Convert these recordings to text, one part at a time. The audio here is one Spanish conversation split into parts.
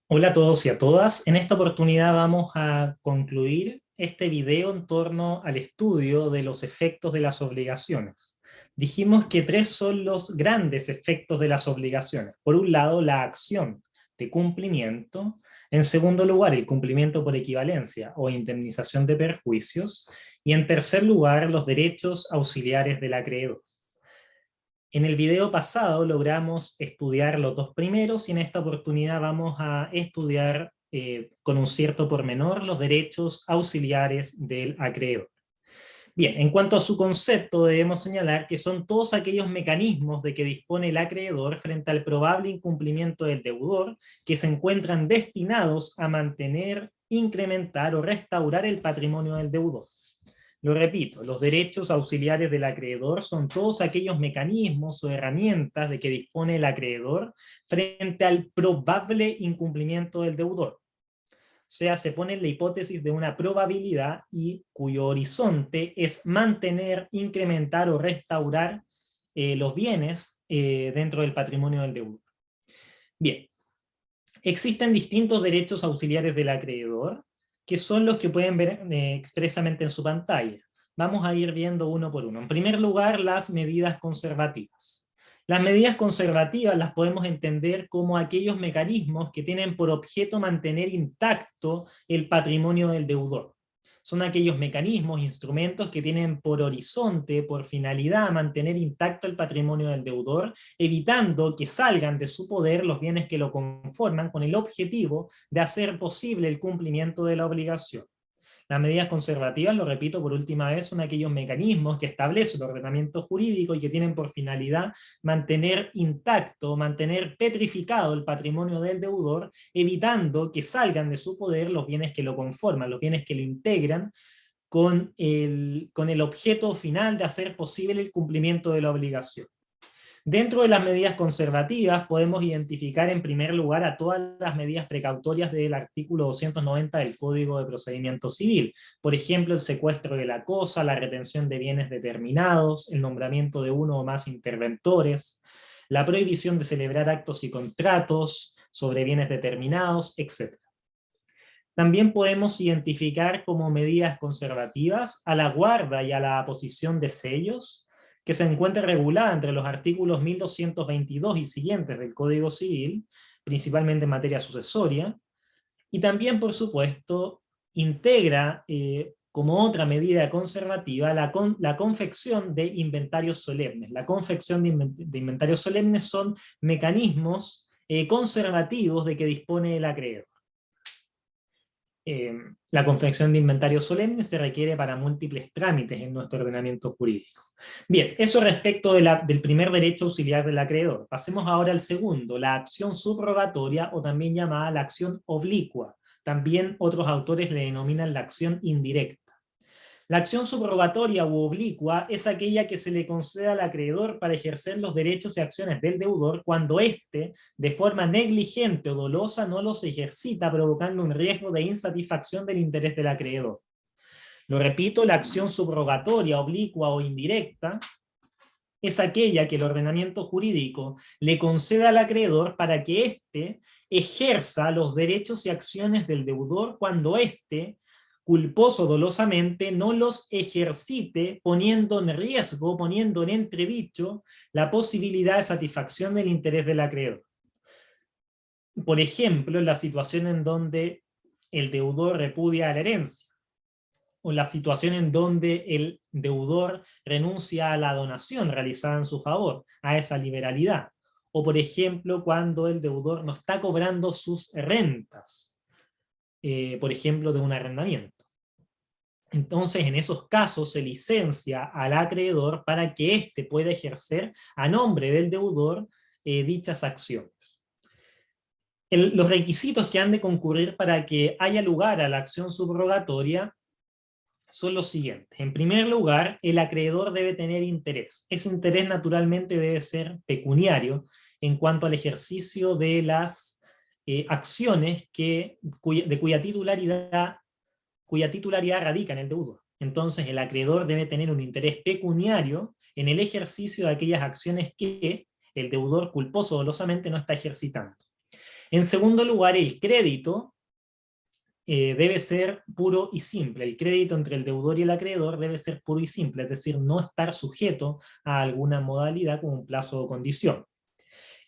Hola a todos y a todas. En esta oportunidad vamos a concluir este video en torno al estudio de los efectos de las obligaciones. Dijimos que tres son los grandes efectos de las obligaciones. Por un lado, la acción de cumplimiento. En segundo lugar, el cumplimiento por equivalencia o indemnización de perjuicios. Y en tercer lugar, los derechos auxiliares del acreedor. En el video pasado logramos estudiar los dos primeros y en esta oportunidad vamos a estudiar con un cierto pormenor los derechos auxiliares del acreedor. Bien, en cuanto a su concepto, debemos señalar que son todos aquellos mecanismos de que dispone el acreedor frente al probable incumplimiento del deudor que se encuentran destinados a mantener, incrementar o restaurar el patrimonio del deudor. Lo repito, los derechos auxiliares del acreedor son todos aquellos mecanismos o herramientas de que dispone el acreedor frente al probable incumplimiento del deudor. O sea, se pone en la hipótesis de una probabilidad y cuyo horizonte es mantener, incrementar o restaurar los bienes dentro del patrimonio del deudor. Bien, existen distintos derechos auxiliares del acreedor, que son los que pueden ver expresamente en su pantalla. Vamos a ir viendo uno por uno. En primer lugar, las medidas conservativas. Las medidas conservativas las podemos entender como aquellos mecanismos que tienen por objeto mantener intacto el patrimonio del deudor. Son aquellos mecanismos, instrumentos que tienen por horizonte, por finalidad, mantener intacto el patrimonio del deudor, evitando que salgan de su poder los bienes que lo conforman con el objetivo de hacer posible el cumplimiento de la obligación. Las medidas conservativas, lo repito por última vez, son aquellos mecanismos que establece el ordenamiento jurídico y que tienen por finalidad mantener intacto, mantener petrificado el patrimonio del deudor, evitando que salgan de su poder los bienes que lo conforman, los bienes que lo integran, con el objeto final de hacer posible el cumplimiento de la obligación. Dentro de las medidas conservativas podemos identificar en primer lugar a todas las medidas precautorias del artículo 290 del Código de Procedimiento Civil. Por ejemplo, el secuestro de la cosa, la retención de bienes determinados, el nombramiento de uno o más interventores, la prohibición de celebrar actos y contratos sobre bienes determinados, etc. También podemos identificar como medidas conservativas a la guarda y a la aposición de sellos, que se encuentra regulada entre los artículos 1222 y siguientes del Código Civil, principalmente en materia sucesoria, y también, por supuesto, integra como otra medida conservativa la confección de inventarios solemnes. La confección de inventarios solemnes son mecanismos conservativos de que dispone el acreedor. La confección de inventario solemne se requiere para múltiples trámites en nuestro ordenamiento jurídico. Bien, eso respecto del primer derecho auxiliar del acreedor. Pasemos ahora al segundo, la acción subrogatoria o también llamada la acción oblicua. También otros autores le denominan la acción indirecta. La acción subrogatoria u oblicua es aquella que se le concede al acreedor para ejercer los derechos y acciones del deudor cuando éste, de forma negligente o dolosa, no los ejercita, provocando un riesgo de insatisfacción del interés del acreedor. Lo repito, la acción subrogatoria, oblicua o indirecta es aquella que el ordenamiento jurídico le concede al acreedor para que éste ejerza los derechos y acciones del deudor cuando éste, culposo dolosamente, no los ejercite poniendo en riesgo, poniendo en entredicho la posibilidad de satisfacción del interés del acreedor. Por ejemplo, en la situación en donde el deudor repudia la herencia, o la situación en donde el deudor renuncia a la donación realizada en su favor, a esa liberalidad. O por ejemplo, cuando el deudor no está cobrando sus rentas, por ejemplo, de un arrendamiento. Entonces, en esos casos se licencia al acreedor para que éste pueda ejercer a nombre del deudor dichas acciones. Los requisitos que han de concurrir para que haya lugar a la acción subrogatoria son los siguientes. En primer lugar, el acreedor debe tener interés. Ese interés naturalmente debe ser pecuniario en cuanto al ejercicio de las acciones cuya titularidad radica en el deudor. Entonces, el acreedor debe tener un interés pecuniario en el ejercicio de aquellas acciones que el deudor culposo o dolosamente no está ejercitando. En segundo lugar, el crédito debe ser puro y simple. El crédito entre el deudor y el acreedor debe ser puro y simple, es decir, no estar sujeto a alguna modalidad como un plazo o condición.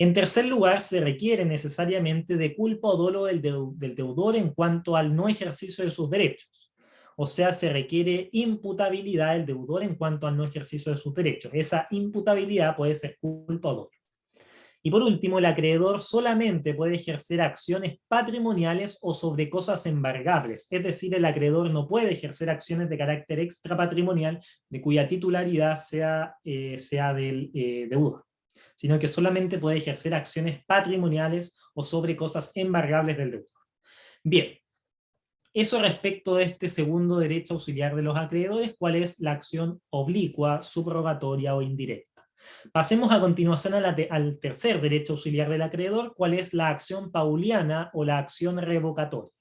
En tercer lugar, se requiere necesariamente de culpa o dolo del deudor en cuanto al no ejercicio de sus derechos. O sea, se requiere imputabilidad del deudor en cuanto al no ejercicio de sus derechos. Esa imputabilidad puede ser culpa o dolo. Y por último, el acreedor solamente puede ejercer acciones patrimoniales o sobre cosas embargables. Es decir, el acreedor no puede ejercer acciones de carácter extrapatrimonial de cuya titularidad sea del deudor, sino que solamente puede ejercer acciones patrimoniales o sobre cosas embargables del deudor. Bien, eso respecto de este segundo derecho auxiliar de los acreedores, ¿cuál es la acción oblicua, subrogatoria o indirecta? Pasemos a continuación al tercer derecho auxiliar del acreedor, ¿cuál es la acción pauliana o la acción revocatoria?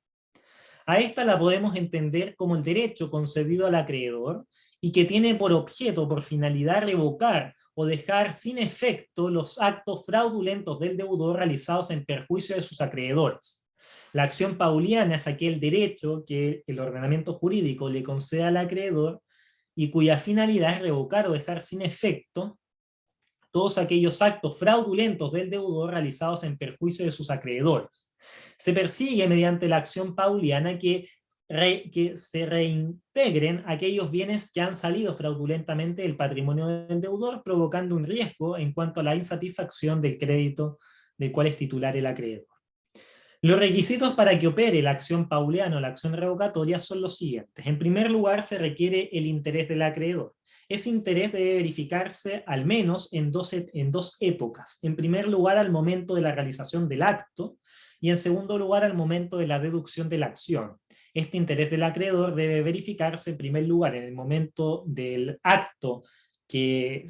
A esta la podemos entender como el derecho concedido al acreedor y que tiene por objeto, por finalidad, revocar o dejar sin efecto los actos fraudulentos del deudor realizados en perjuicio de sus acreedores. La acción pauliana es aquel derecho que el ordenamiento jurídico le concede al acreedor y cuya finalidad es revocar o dejar sin efecto todos aquellos actos fraudulentos del deudor realizados en perjuicio de sus acreedores. Se persigue mediante la acción pauliana que se reintegren aquellos bienes que han salido fraudulentamente del patrimonio del deudor, provocando un riesgo en cuanto a la insatisfacción del crédito del cual es titular el acreedor. Los requisitos para que opere la acción pauliana o la acción revocatoria son los siguientes. En primer lugar, se requiere el interés del acreedor. Ese interés debe verificarse al menos en dos épocas. En primer lugar, al momento de la realización del acto, y en segundo lugar, al momento de la deducción de la acción. Este interés del acreedor debe verificarse en primer lugar en el momento del acto que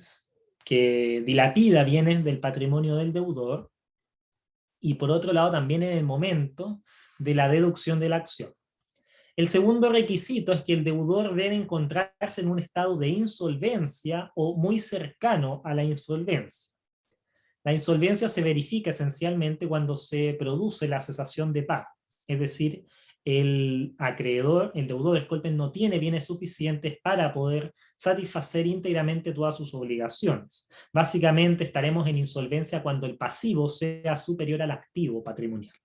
dilapida bienes del patrimonio del deudor, y por otro lado también en el momento de la deducción de la acción. El segundo requisito es que el deudor debe encontrarse en un estado de insolvencia o muy cercano a la insolvencia. La insolvencia se verifica esencialmente cuando se produce la cesación de pago, es decir, el deudor, disculpen, no tiene bienes suficientes para poder satisfacer íntegramente todas sus obligaciones. Básicamente estaremos en insolvencia cuando el pasivo sea superior al activo patrimonial.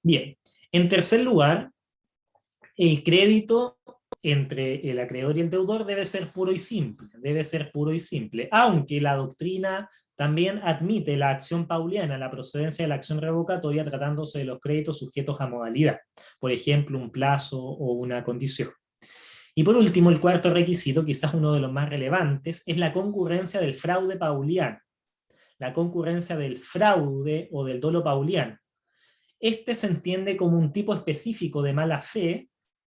Bien, en tercer lugar, el crédito entre el acreedor y el deudor debe ser puro y simple, aunque la doctrina también admite la acción pauliana, la procedencia de la acción revocatoria, tratándose de los créditos sujetos a modalidad, por ejemplo, un plazo o una condición. Y por último, el cuarto requisito, quizás uno de los más relevantes, es la concurrencia del fraude pauliano, la concurrencia del fraude o del dolo pauliano. Este se entiende como un tipo específico de mala fe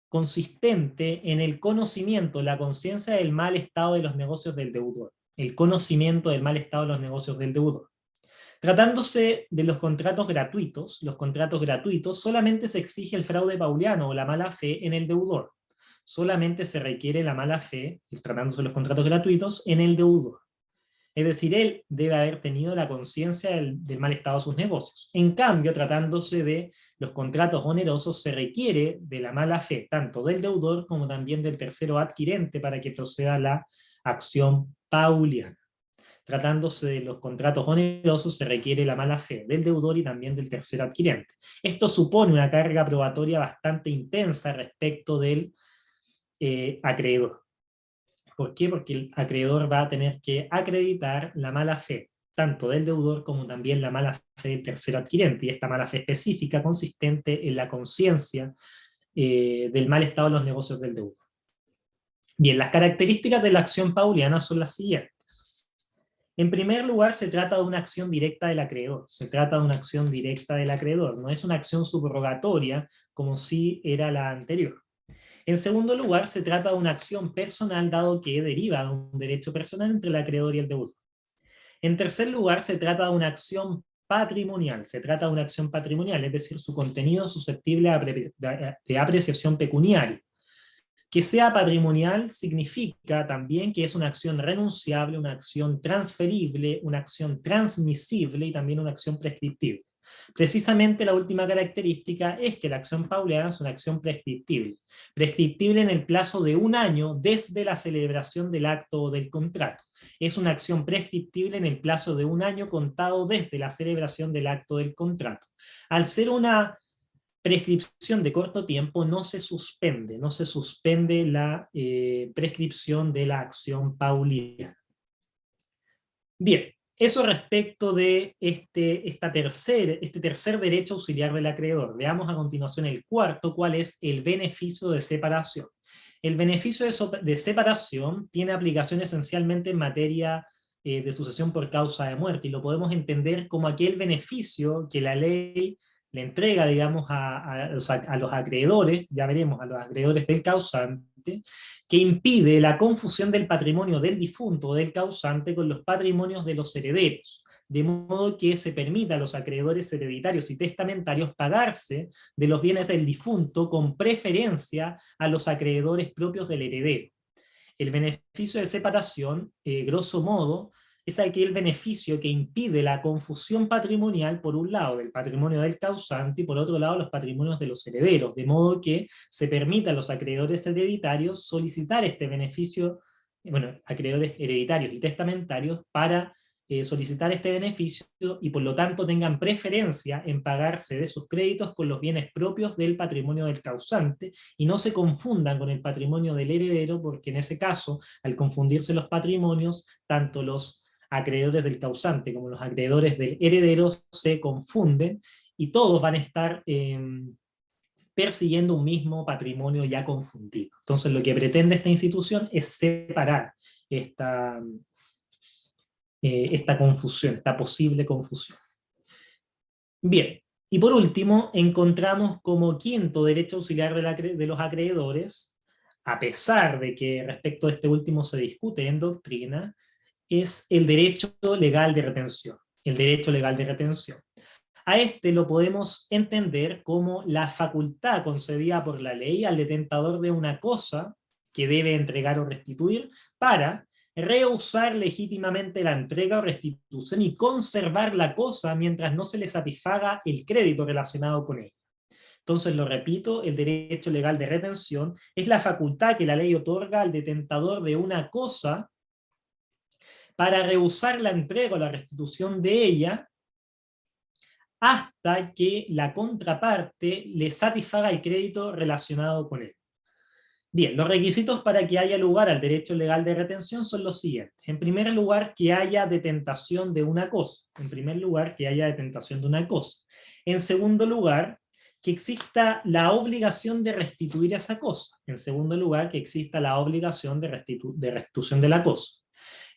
consistente en el conocimiento, la conciencia del mal estado de los negocios del deudor. El conocimiento del mal estado de los negocios del deudor. Tratándose de los contratos gratuitos solamente se exige el fraude pauliano o la mala fe en el deudor. Solamente se requiere la mala fe, tratándose de los contratos gratuitos, en el deudor. Es decir, él debe haber tenido la conciencia del mal estado de sus negocios. En cambio, tratándose de los contratos onerosos, se requiere de la mala fe, tanto del deudor como también del tercero adquirente, para que proceda la acción pauliana. Tratándose de los contratos onerosos, se requiere la mala fe del deudor y también del tercero adquirente. Esto supone una carga probatoria bastante intensa respecto del acreedor. ¿Por qué? Porque el acreedor va a tener que acreditar la mala fe, tanto del deudor como también la mala fe del tercero adquirente, y esta mala fe específica consistente en la conciencia del mal estado de los negocios del deudor. Bien, las características de la acción pauliana son las siguientes. En primer lugar, se trata de una acción directa del acreedor. No es una acción subrogatoria como si era la anterior. En segundo lugar, se trata de una acción personal, dado que deriva de un derecho personal entre el acreedor y el deudor. En tercer lugar, se trata de una acción patrimonial. Es decir, su contenido susceptible de apreciación pecuniaria. Que sea patrimonial significa también que es una acción renunciable, una acción transferible, una acción transmisible y también una acción prescriptible. Precisamente la última característica es que la acción pauliana es una acción prescriptible. Prescriptible en el plazo de 1 año desde la celebración del acto o del contrato. Es una acción prescriptible en el plazo de 1 año contado desde la celebración del acto del contrato. Al ser una prescripción de corto tiempo, no se suspende la prescripción de la acción pauliana. Bien, eso respecto de este tercer derecho auxiliar del acreedor. Veamos a continuación el cuarto, cuál es el beneficio de separación. El beneficio de separación tiene aplicación esencialmente en materia de sucesión por causa de muerte, y lo podemos entender como aquel beneficio que la ley le entrega, digamos, a los acreedores, ya veremos, a los acreedores del causante, que impide la confusión del patrimonio del difunto o del causante con los patrimonios de los herederos, de modo que se permita a los acreedores hereditarios y testamentarios pagarse de los bienes del difunto con preferencia a los acreedores propios del heredero. El beneficio de separación, grosso modo, es aquel beneficio que impide la confusión patrimonial, por un lado, del patrimonio del causante y por otro lado, los patrimonios de los herederos, de modo que se permita a los acreedores hereditarios solicitar este beneficio, acreedores hereditarios y testamentarios, para solicitar este beneficio y por lo tanto tengan preferencia en pagarse de sus créditos con los bienes propios del patrimonio del causante y no se confundan con el patrimonio del heredero, porque en ese caso, al confundirse los patrimonios, tanto los acreedores del causante como los acreedores del heredero se confunden y todos van a estar persiguiendo un mismo patrimonio ya confundido. Entonces lo que pretende esta institución es separar esta confusión, esta posible confusión. Bien, y por último, encontramos como quinto derecho auxiliar de los acreedores, a pesar de que respecto a este último se discute en doctrina, es el derecho legal de retención. El derecho legal de retención. A este lo podemos entender como la facultad concedida por la ley al detentador de una cosa que debe entregar o restituir para rehusar legítimamente la entrega o restitución y conservar la cosa mientras no se le satisfaga el crédito relacionado con ella. Entonces, lo repito, el derecho legal de retención es la facultad que la ley otorga al detentador de una cosa para rehusar la entrega o la restitución de ella hasta que la contraparte le satisfaga el crédito relacionado con él. Bien, los requisitos para que haya lugar al derecho legal de retención son los siguientes. En primer lugar, que haya detentación de una cosa. En primer lugar, que haya detentación de una cosa. En segundo lugar, que exista la obligación de restituir esa cosa. En segundo lugar, que exista la obligación de restitución de la cosa.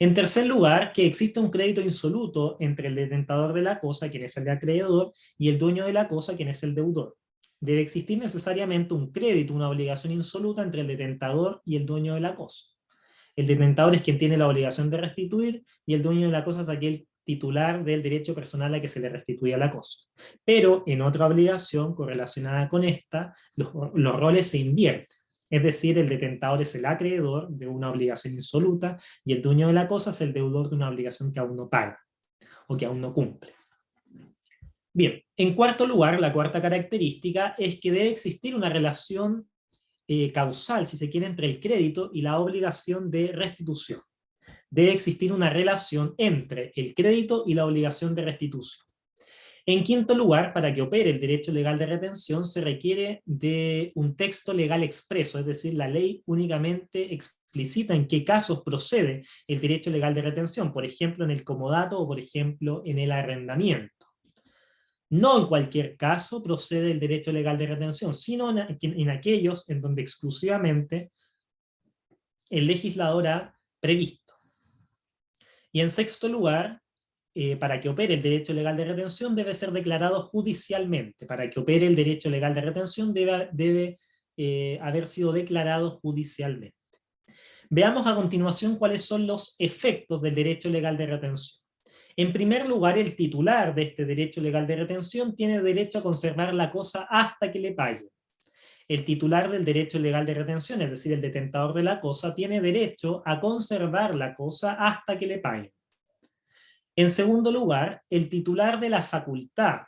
En tercer lugar, que exista un crédito insoluto entre el detentador de la cosa, quien es el acreedor, y el dueño de la cosa, quien es el deudor. Debe existir necesariamente un crédito, una obligación insoluta entre el detentador y el dueño de la cosa. El detentador es quien tiene la obligación de restituir y el dueño de la cosa es aquel titular del derecho personal a que se le restituya la cosa. Pero en otra obligación correlacionada con esta, los roles se invierten. Es decir, el detentador es el acreedor de una obligación insoluta y el dueño de la cosa es el deudor de una obligación que aún no paga o que aún no cumple. Bien, en cuarto lugar, la cuarta característica es que debe existir una relación causal, si se quiere, entre el crédito y la obligación de restitución. Debe existir una relación entre el crédito y la obligación de restitución. En quinto lugar, para que opere el derecho legal de retención se requiere de un texto legal expreso, es decir, la ley únicamente explicita en qué casos procede el derecho legal de retención, por ejemplo en el comodato o por ejemplo en el arrendamiento. No en cualquier caso procede el derecho legal de retención, sino en aquellos en donde exclusivamente el legislador ha previsto. Y en sexto lugar, para que opere el derecho legal de retención debe ser declarado judicialmente. Para que opere el derecho legal de retención debe haber sido declarado judicialmente. Veamos a continuación cuáles son los efectos del derecho legal de retención. En primer lugar, el titular de este derecho legal de retención tiene derecho a conservar la cosa hasta que le pague. El titular del derecho legal de retención, es decir, el detentador de la cosa, tiene derecho a conservar la cosa hasta que le pague. En segundo lugar, el titular de la facultad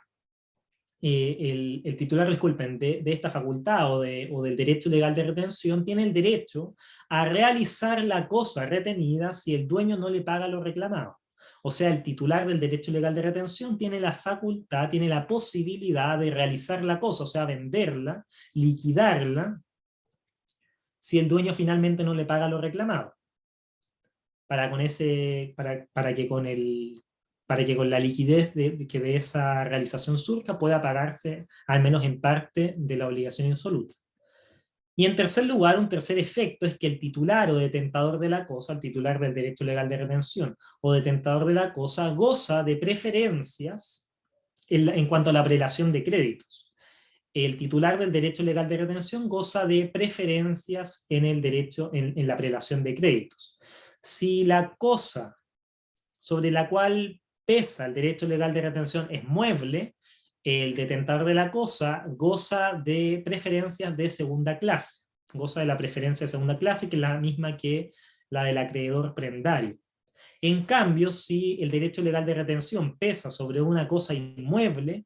el titular, disculpen, de esta facultad o del derecho legal de retención tiene el derecho a realizar la cosa retenida si el dueño no le paga lo reclamado. O sea, el titular del derecho legal de retención tiene la facultad, tiene la posibilidad de realizar la cosa, o sea, venderla, liquidarla, si el dueño finalmente no le paga lo reclamado. Para que con la liquidez que de esa realización surja pueda pagarse, al menos en parte, de la obligación insoluta. Y en tercer lugar, un tercer efecto es que el titular o detentador de la cosa, el titular del derecho legal de retención o detentador de la cosa, goza de preferencias en cuanto a la prelación de créditos. El titular del derecho legal de retención goza de preferencias en la prelación de créditos. Si la cosa sobre la cual pesa el derecho legal de retención es mueble, el detentador de la cosa goza de preferencias de segunda clase. Goza de la preferencia de segunda clase, que es la misma que la del acreedor prendario. En cambio, si el derecho legal de retención pesa sobre una cosa inmueble,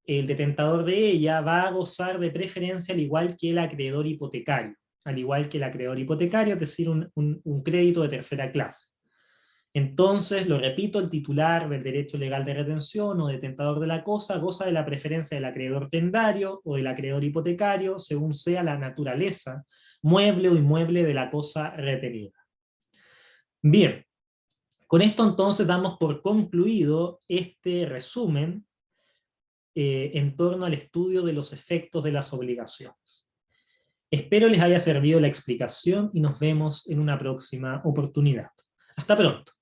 el detentador de ella va a gozar de preferencia al igual que el acreedor hipotecario. Al igual que el acreedor hipotecario, es decir, un crédito de tercera clase. Entonces, lo repito, el titular del derecho legal de retención o detentador de la cosa goza de la preferencia del acreedor prendario o del acreedor hipotecario, según sea la naturaleza, mueble o inmueble de la cosa retenida. Bien, con esto entonces damos por concluido este resumen en torno al estudio de los efectos de las obligaciones. Espero les haya servido la explicación y nos vemos en una próxima oportunidad. Hasta pronto.